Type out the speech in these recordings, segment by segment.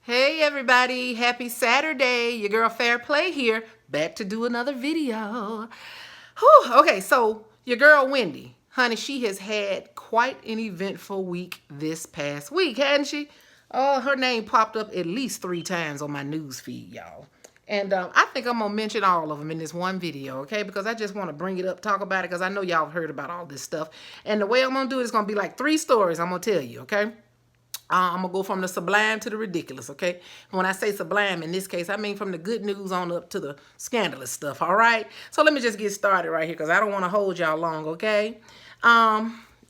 Hey everybody, happy Saturday. Your girl Fair Play here, back to do another video. Whew, okay, so your girl Wendy, honey, she has had quite an eventful week this past week, hadn't she? Oh, her name popped up at least 3 times on my news feed, y'all. And I think I'm gonna mention all of them in this one video, okay? Because I just want to bring it up, talk about it, because I know y'all have heard about all this stuff. And the way I'm gonna do it is gonna be like 3 stories I'm gonna tell you, okay? I'm gonna go from the sublime to the ridiculous, okay? When I say sublime in this case, I mean from the good news on up to the scandalous stuff, all right? So let me just get started right here because I don't want to hold y'all long, okay?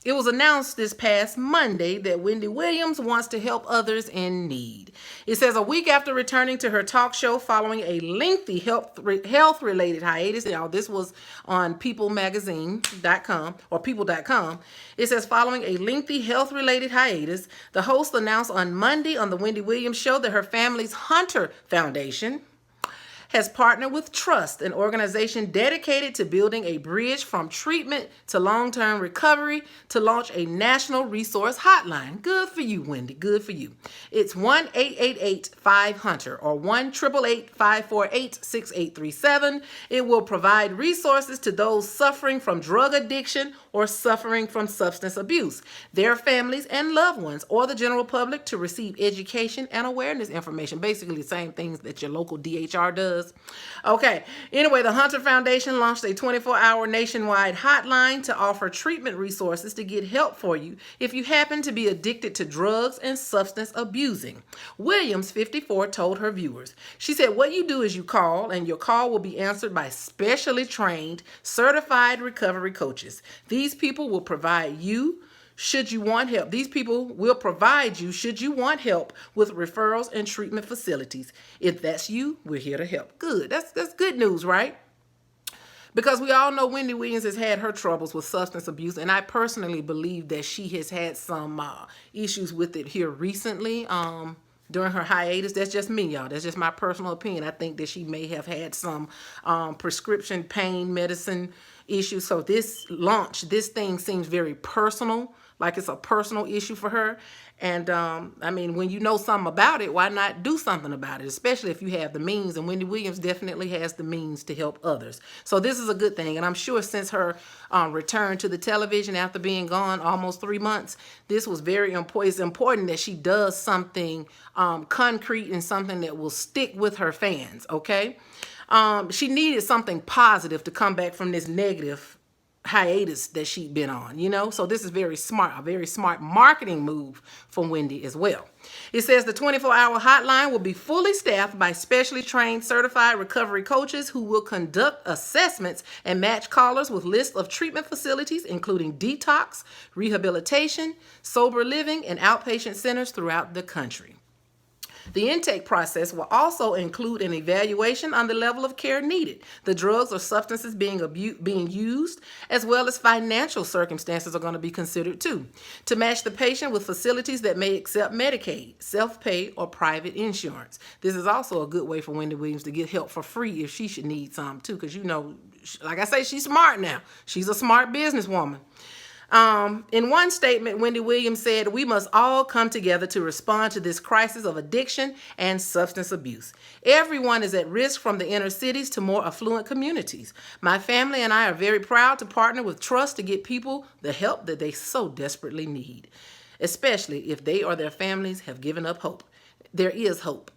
It was announced this past Monday that Wendy Williams wants to help others in need. It says a week after returning to her talk show following a lengthy health-related hiatus, y'all, this was on peoplemagazine.com or people.com. It says following a lengthy health-related hiatus, the host announced on Monday on the Wendy Williams show that her family's Hunter Foundation has partnered with Trust, an organization dedicated to building a bridge from treatment to long-term recovery, to launch a national resource hotline. Good for you, Wendy. Good for you. It's 1-888-5-HUNTER or 1-888-548-6837. It will provide resources to those suffering from drug addiction or suffering from substance abuse, their families and loved ones, or the general public to receive education and awareness information. Basically the same things that your local DHR does. Okay, anyway, the Hunter Foundation launched a 24-hour nationwide hotline to offer treatment resources to get help for you if you happen to be addicted to drugs and substance abusing. Williams, 54, told her viewers. She said, what you do is you call, and your call will be answered by specially trained, certified recovery coaches. These people will provide you should you want help. These people will provide you should you want help with referrals and treatment facilities. If that's you, we're here to help. Good. That's good news, right? Because we all know Wendy Williams has had her troubles with substance abuse, and I personally believe that she has had some issues with it here recently. During her hiatus. That's just me, y'all. That's just my personal opinion. I think that she may have had some prescription pain medicine issues. So this thing seems very personal, like it's a personal issue for her. And I mean, when you know something about it, why not do something about it, especially if you have the means? And Wendy Williams definitely has the means to help others. So this is a good thing. And I'm sure since her return to the television after being gone almost 3 months, this was very important. It's important that she does something concrete and something that will stick with her fans, okay? She needed something positive to come back from this negative hiatus that she'd been on, you know? So this is very smart, a very smart marketing move from Wendy as well. It says the 24-hour hotline will be fully staffed by specially trained certified recovery coaches who will conduct assessments and match callers with lists of treatment facilities, including detox, rehabilitation, sober living, and outpatient centers throughout the country. The intake process will also include an evaluation on the level of care needed, the drugs or substances being used, as well as financial circumstances are going to be considered too, to match the patient with facilities that may accept Medicaid, self-pay, or private insurance. This is also a good way for Wendy Williams to get help for free if she should need some too, because you know, like I say, she's smart now. She's a smart businesswoman. In one statement, Wendy Williams said, we must all come together to respond to this crisis of addiction and substance abuse. Everyone is at risk from the inner cities to more affluent communities. My family and I are very proud to partner with Trust to get people the help that they so desperately need, especially if they or their families have given up hope. There is hope.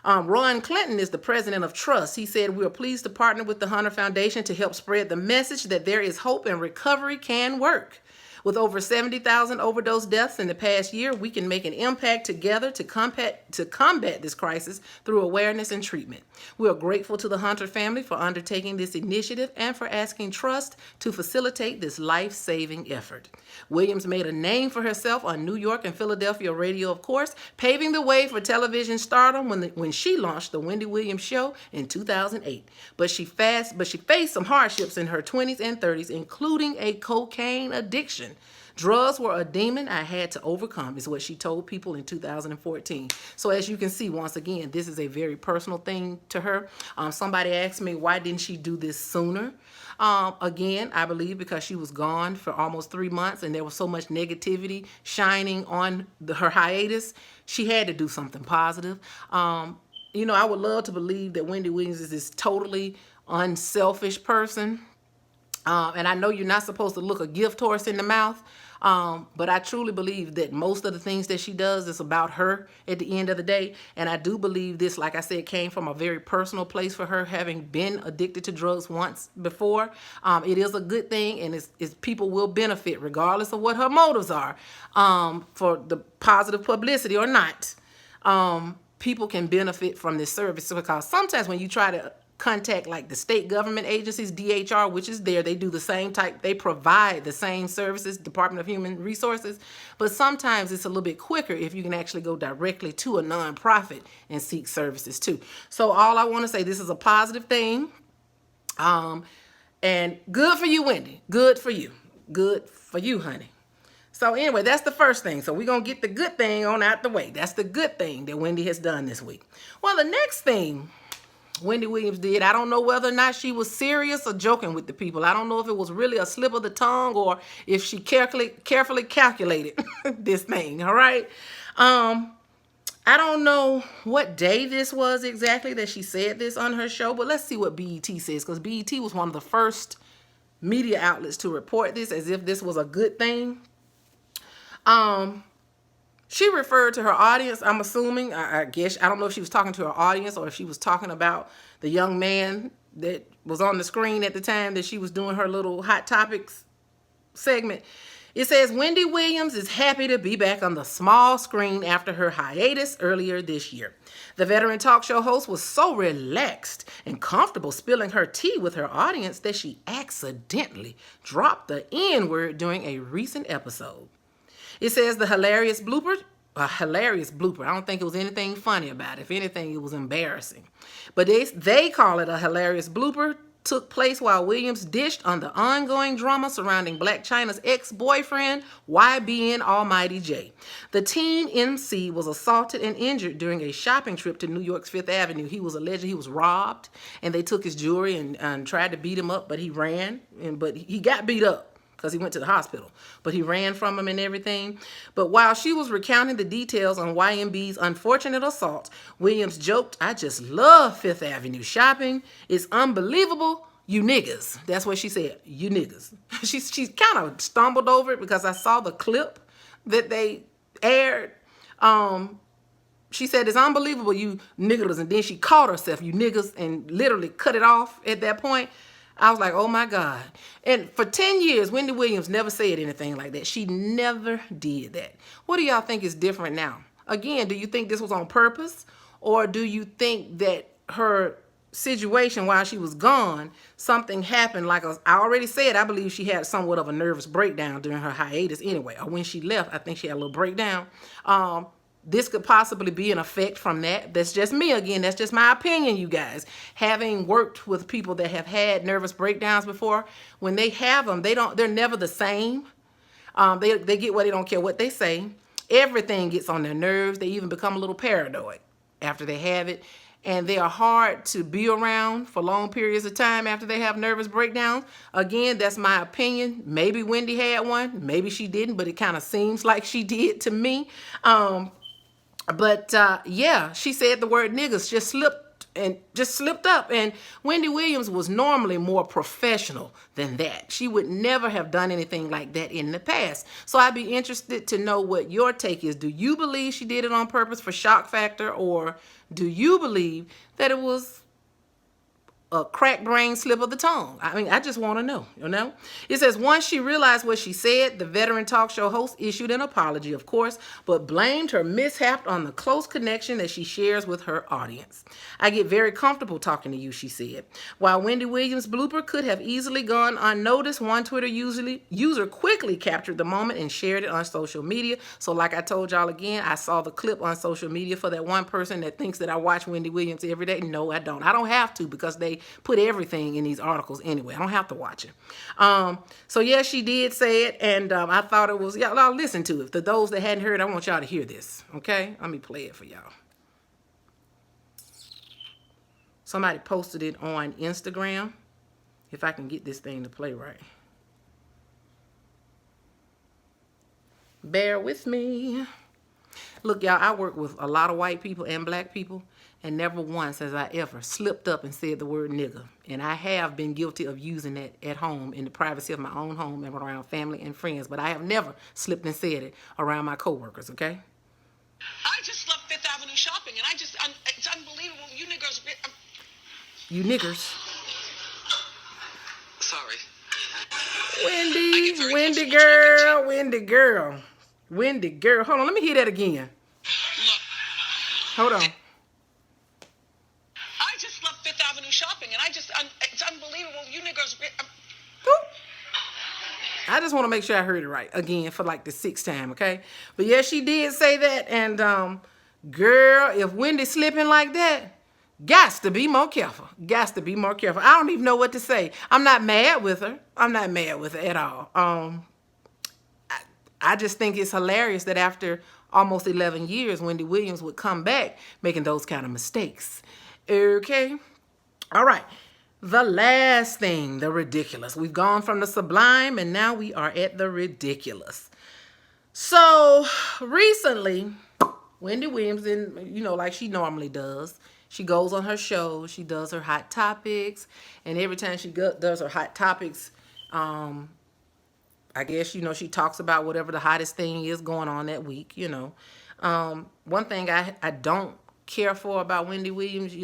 Ron Clinton is the president of Trust. He said, we are pleased to partner with the Hunter Foundation to help spread the message that there is hope and recovery can work. With over 70,000 overdose deaths in the past year, we can make an impact together to combat this crisis through awareness and treatment. We are grateful to the Hunter family for undertaking this initiative and for asking Trust to facilitate this life-saving effort. Williams made a name for herself on New York and Philadelphia radio, of course, paving the way for television stardom when she launched the Wendy Williams Show in 2008. But she faced some hardships in her 20s and 30s, including a cocaine addiction. Drugs were a demon I had to overcome, is what she told people in 2014. So as you can see, once again, this is a very personal thing to her. Somebody asked me, why didn't she do this sooner? Again, I believe because she was gone for almost 3 months and there was so much negativity shining on her hiatus. She had to do something positive. I would love to believe that Wendy Williams is this totally unselfish person. And I know you're not supposed to look a gift horse in the mouth, but I truly believe that most of the things that she does is about her at the end of the day. And I do believe this, like I said, came from a very personal place for her, having been addicted to drugs once before. It is a good thing, and it's people will benefit regardless of what her motives are, for the positive publicity or not. People can benefit from this service, because sometimes when you try to contact like the state government agencies, DHR, which is there, they do the same type, they provide the same services, Department of Human Resources, but sometimes it's a little bit quicker if you can actually go directly to a nonprofit and seek services too. So all I want to say, this is a positive thing, and good for you, Wendy. Good for you. Good for you, honey. So anyway, that's the first thing. So we're going to get the good thing on out the way. That's the good thing that Wendy has done this week. Well, the next thing Wendy Williams did, I don't know whether or not she was serious or joking with the people. I don't know if it was really a slip of the tongue or if she carefully calculated this thing, all right? I don't know what day this was exactly that she said this on her show, but let's see what BET says, because BET was one of the first media outlets to report this as if this was a good thing. She referred to her audience, I'm assuming, I guess, I don't know if she was talking to her audience or if she was talking about the young man that was on the screen at the time that she was doing her little Hot Topics segment. It says, Wendy Williams is happy to be back on the small screen after her hiatus earlier this year. The veteran talk show host was so relaxed and comfortable spilling her tea with her audience that she accidentally dropped the N-word during a recent episode. It says the hilarious blooper. I don't think it was anything funny about it. If anything, it was embarrassing. But they call it a hilarious blooper. Took place while Williams dished on the ongoing drama surrounding Blac Chyna's ex-boyfriend, YBN Almighty J. The teen MC was assaulted and injured during a shopping trip to New York's Fifth Avenue. He was alleged he was robbed, and they took his jewelry and tried to beat him up, but he ran, but he got beat up because he went to the hospital, but he ran from him and everything. But while she was recounting the details on YMB's unfortunate assault, Williams joked, I just love Fifth Avenue shopping. It's unbelievable. You niggas. That's what she said. You niggas. She kind of stumbled over it because I saw the clip that they aired. She said, it's unbelievable, you niggas. And then she caught herself, you niggas, and literally cut it off at that point. I was like, oh my God. And for 10 years, Wendy Williams never said anything like that. She never did that. What do y'all think is different now? Again, do you think this was on purpose? Or do you think that her situation while she was gone, something happened? Like I already said, I believe she had somewhat of a nervous breakdown during her hiatus anyway. Or when she left, I think she had a little breakdown. This could possibly be an effect from that. That's just me again. That's just my opinion, you guys. Having worked with people that have had nervous breakdowns before, when they have them, they're never the same. They get what they don't care what they say. Everything gets on their nerves. They even become a little paranoid after they have it. And they are hard to be around for long periods of time after they have nervous breakdowns. Again, that's my opinion. Maybe Wendy had one. Maybe she didn't, but it kind of seems like she did to me. Yeah, she said the word niggas just slipped up. And Wendy Williams was normally more professional than that. She would never have done anything like that in the past. So I'd be interested to know what your take is. Do you believe she did it on purpose for shock factor, or do you believe that it was a cracked brain slip of the tongue? I mean, I just want to know, you know? It says, once she realized what she said, the veteran talk show host issued an apology, of course, but blamed her mishap on the close connection that she shares with her audience. I get very comfortable talking to you, she said. While Wendy Williams' blooper could have easily gone unnoticed, one Twitter user quickly captured the moment and shared it on social media. So like I told y'all again, I saw the clip on social media for that one person that thinks that I watch Wendy Williams every day. No, I don't. I don't have to, because they they put everything in these articles anyway. I don't have to watch it. So yeah, she did say it, and I thought it was, y'all listen to it. For those that hadn't heard, I want y'all to hear this, okay? Let me play it for y'all. Somebody posted it on Instagram. If I can get this thing to play right. Bear with me. Look, y'all, I work with a lot of white people and black people, and never once has I ever slipped up and said the word nigger. And I have been guilty of using that at home in the privacy of my own home and around family and friends, but I have never slipped and said it around my coworkers, okay? I just left Fifth Avenue shopping, and it's unbelievable. You niggers. You niggers. Sorry. Wendy girl. Hold on, let me hear that again. Look. Hold on. I just left Fifth Avenue shopping, and it's unbelievable. You niggers. I just want to make sure I heard it right again for like the 6th time, okay? But yeah, she did say that, and girl, if Wendy's slipping like that, gots to be more careful. Gots to be more careful. I don't even know what to say. I'm not mad with her. I'm not mad with her at all. I just think it's hilarious that after almost 11 years, Wendy Williams would come back making those kind of mistakes. Okay? All right. The last thing, the ridiculous. We've gone from the sublime, and now we are at the ridiculous. So, recently, Wendy Williams, like she normally does, she goes on her show, she does her hot topics, and every time she does her hot topics, I guess, she talks about whatever the hottest thing is going on that week, One thing I don't care for about Wendy Williams,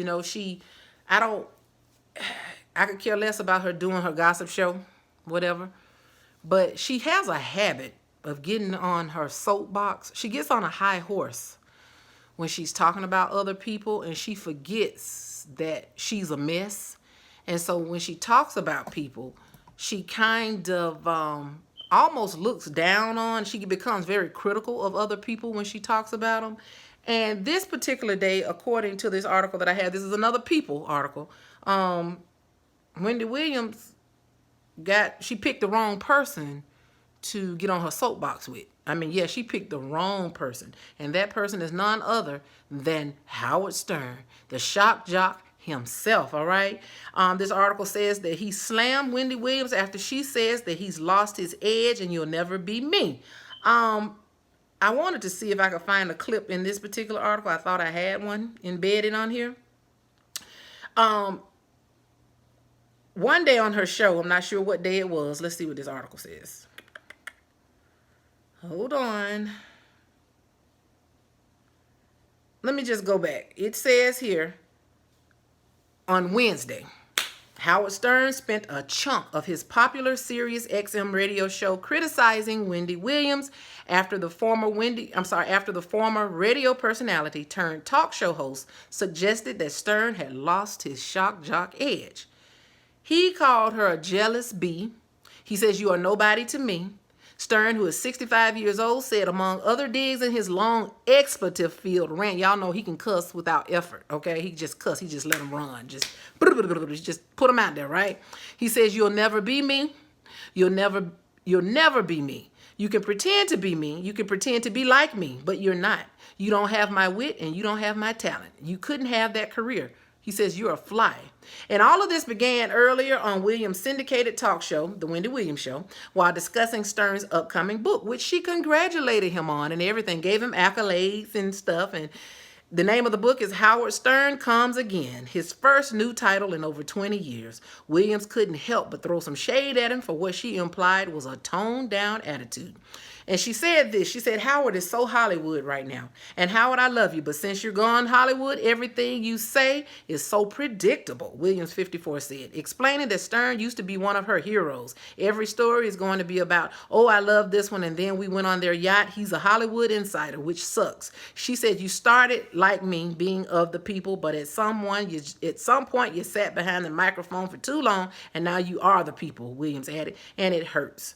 I could care less about her doing her gossip show, whatever, but she has a habit of getting on her soapbox. She gets on a high horse when she's talking about other people, and she forgets that she's a mess. And so when she talks about people, she kind of almost looks down on, she becomes very critical of other people when she talks about them. And this particular day, according to this article that I had, this is another People article, Wendy Williams she picked the wrong person to get on her soapbox with. Yeah, she picked the wrong person. And that person is none other than Howard Stern, the shock jock himself, all right? This article says that he slammed Wendy Williams after she says that he's lost his edge and you'll never be me. I wanted to see if I could find a clip in this particular article. I thought I had one embedded on here. One day on her show, I'm not sure what day it was. Let's see what this article says. Hold on. Let me just go back. It says here, on Wednesday, Howard Stern spent a chunk of his popular Sirius XM radio show criticizing Wendy Williams after the former radio personality turned talk show host suggested that Stern had lost his shock jock edge. He called her a jealous bee. He says, "You are nobody to me." Stern, who is 65 years old, said, among other digs in his long expletive-filled rant, y'all know he can cuss without effort, okay? He just cuss. He just let him run. Just put him out there, right? He says, "You'll never be me. You'll never be me. You can pretend to be me. You can pretend to be like me, but you're not. You don't have my wit and you don't have my talent. You couldn't have that career." He says, "You're a fly." And all of this began earlier on Williams' syndicated talk show, The Wendy Williams Show, while discussing Stern's upcoming book, which she congratulated him on and everything, gave him accolades and stuff. And the name of the book is Howard Stern Comes Again, his first new title in over 20 years. Williams couldn't help but throw some shade at him for what she implied was a toned-down attitude. And she said this, she said, "Howard is so Hollywood right now. And Howard, I love you, but since you're gone Hollywood, everything you say is so predictable," Williams, 54, said, explaining that Stern used to be one of her heroes. Every story is going to be about, "Oh, I love this one, and then we went on their yacht." He's a Hollywood insider, which sucks. She said, "You started like me, being of the people, but at some point you sat behind the microphone for too long, and now you are the people," Williams added, "and it hurts."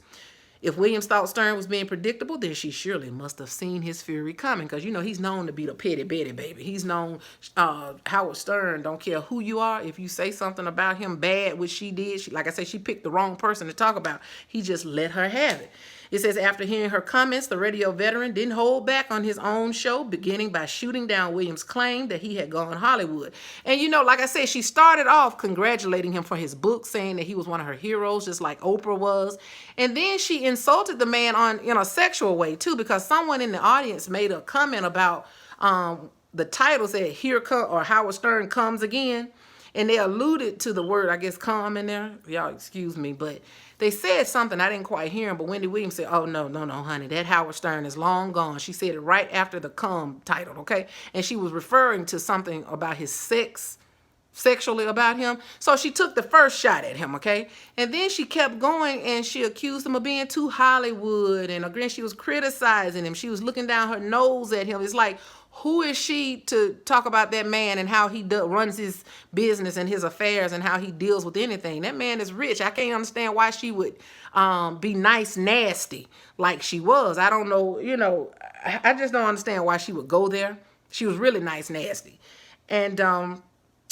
If Williams thought Stern was being predictable, then she surely must have seen his fury coming, because you know he's known to be the petty Betty baby. He's known, Howard Stern don't care who you are. If you say something about him bad, which she did, like I said, she picked the wrong person to talk about. He just let her have it. It says, after hearing her comments, the radio veteran didn't hold back on his own show, beginning by shooting down Williams' claim that he had gone Hollywood. And you know, like I said, she started off congratulating him for his book, saying that he was one of her heroes, just like Oprah was. And then she insulted the man in a sexual way too, because someone in the audience made a comment about the title said Howard Stern comes again. And they alluded to the word, I guess, come in there. Y'all excuse me, but they said something. I didn't quite hear him, but Wendy Williams said, oh, no, honey. That Howard Stern is long gone. She said it right after the come title, okay? And she was referring to something about his sexually about him. So she took the first shot at him, okay? And then she kept going and she accused him of being too Hollywood. And again, she was criticizing him. She was looking down her nose at him. It's like, who is she to talk about that man and how he runs his business and his affairs and how he deals with anything? That man is rich. I can't understand why she would be nice, nasty like she was. I don't know, I just don't understand why she would go there. She was really nice, nasty. And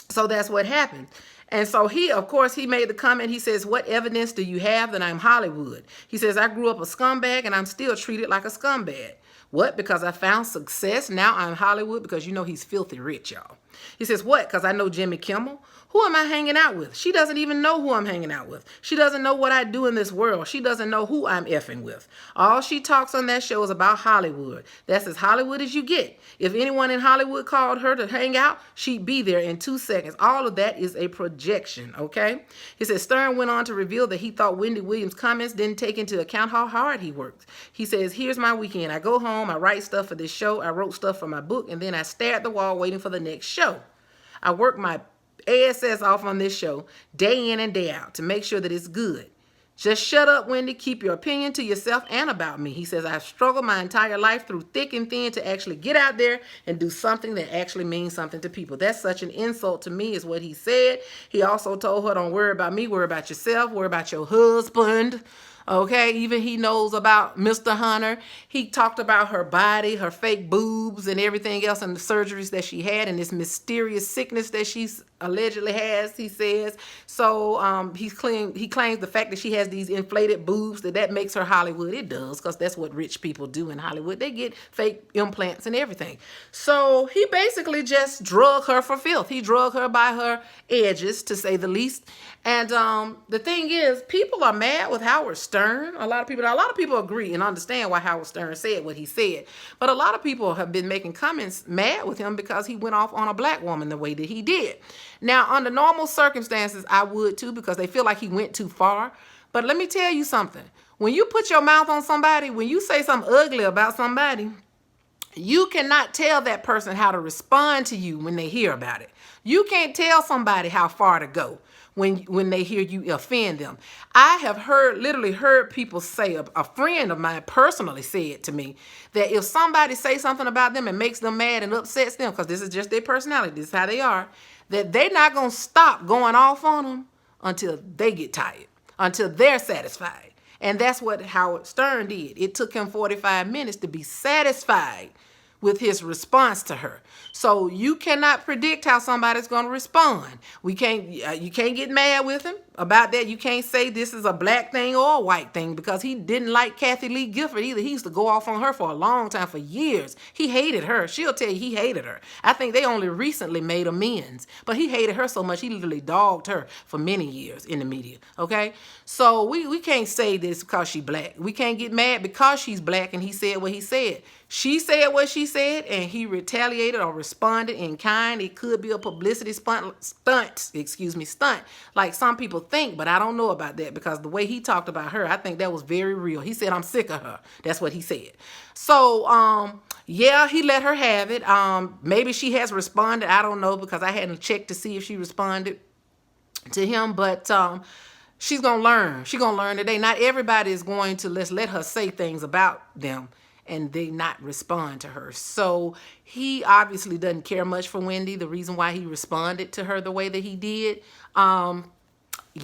so that's what happened. And so of course, he made the comment. He says, what evidence do you have that I'm Hollywood? He says, I grew up a scumbag and I'm still treated like a scumbag. What? Because I found success. Now I'm Hollywood, because you know he's filthy rich, y'all. He says, what? Because I know Jimmy Kimmel. Who am I hanging out with? She doesn't even know who I'm hanging out with. She doesn't know what I do in this world. She doesn't know who I'm effing with. All she talks on that show is about Hollywood. That's as Hollywood as you get. If anyone in Hollywood called her to hang out, she'd be there in 2 seconds. All of that is a projection, okay? He says, Stern went on to reveal that he thought Wendy Williams' comments didn't take into account how hard he worked. He says, here's my weekend. I go home, I write stuff for this show, I wrote stuff for my book, and then I stare at the wall waiting for the next show. I work my ass off on this show day in and day out to make sure that it's good. Just shut up, Wendy. Keep your opinion to yourself and about me. He says, I've struggled my entire life through thick and thin to actually get out there and do something that actually means something to people. That's such an insult to me, is what he said. He also told her, don't worry about me, worry about yourself, worry about your husband. Okay, even he knows about Mr. Hunter. He talked about her body, her fake boobs and everything else, and the surgeries that she had and this mysterious sickness that she's allegedly has, he says. So he claims the fact that she has these inflated boobs, that makes her Hollywood. It does, because that's what rich people do in Hollywood. They get fake implants and everything. So he basically just drug her for filth. He drug her by her edges, to say the least. And the thing is, people are mad with Howard Stern. A lot of people agree and understand why Howard Stern said what he said. But a lot of people have been making comments mad with him because he went off on a black woman the way that he did. Now, under normal circumstances, I would too, because they feel like he went too far. But let me tell you something. When you put your mouth on somebody, when you say something ugly about somebody, you cannot tell that person how to respond to you when they hear about it. You can't tell somebody how far to go when they hear you offend them. I have literally heard people say, a friend of mine personally said to me, that if somebody say something about them and makes them mad and upsets them, because this is just their personality, this is how they are, that they're not going to stop going off on them until they get tired, until they're satisfied. And that's what Howard Stern did. It took him 45 minutes to be satisfied with his response to her. So you cannot predict how somebody's going to respond. You can't get mad with him about that. You can't say this is a black thing or a white thing, because he didn't like Kathy Lee Gifford either. He used to go off on her for a long time, for years. He hated her. She'll tell you he hated her. I think they only recently made amends, but he hated her so much he literally dogged her for many years in the media. Okay, so we can't say this because she's black. We can't get mad because she's black and he said what he said. She said what she said, and he retaliated or responded in kind. It could be a publicity stunt, like some people think, but I don't know about that, because the way he talked about her, I think that was very real. He said, I'm sick of her. That's what he said. So, yeah, he let her have it. Maybe she has responded. I don't know, because I hadn't checked to see if she responded to him, but she's going to learn. She's going to learn today. Not everybody is going to let her say things about them and they not respond to her. So he obviously doesn't care much for Wendy, the reason why he responded to her the way that he did.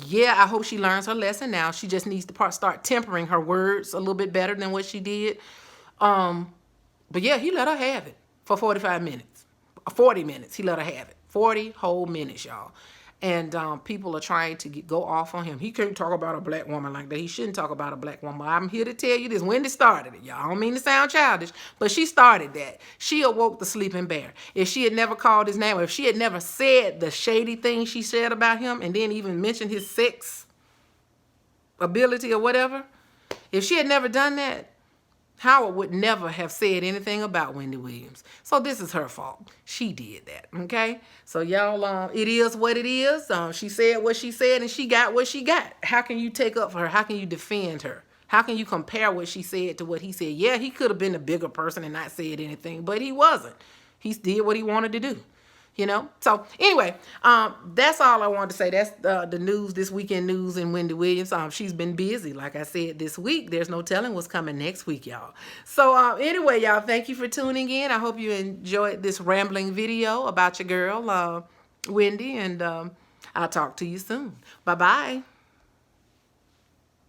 Yeah, I hope she learns her lesson now. She just needs to start tempering her words a little bit better than what she did. But yeah, he let her have it for 45 minutes. 40 minutes, he let her have it. 40 whole minutes, y'all. And people are trying to go off on him. He can't talk about a black woman like that. He shouldn't talk about a black woman. I'm here to tell you this. Wendy started it, y'all. I don't mean to sound childish, but she started that. She awoke the sleeping bear. If she had never called his name, or if she had never said the shady things she said about him, and then even mentioned his sex ability or whatever, if she had never done that, Howard would never have said anything about Wendy Williams. So this is her fault. She did that, okay? So y'all, it is what it is. She said what she said, and she got what she got. How can you take up for her? How can you defend her? How can you compare what she said to what he said? Yeah, he could have been a bigger person and not said anything, but he wasn't. He did what he wanted to do. So anyway, that's all I wanted to say. That's the news, this weekend news in Wendy Williams. She's been busy, like I said, this week. There's no telling what's coming next week, y'all. So anyway, y'all, thank you for tuning in. I hope you enjoyed this rambling video about your girl, Wendy, and I'll talk to you soon. Bye-bye.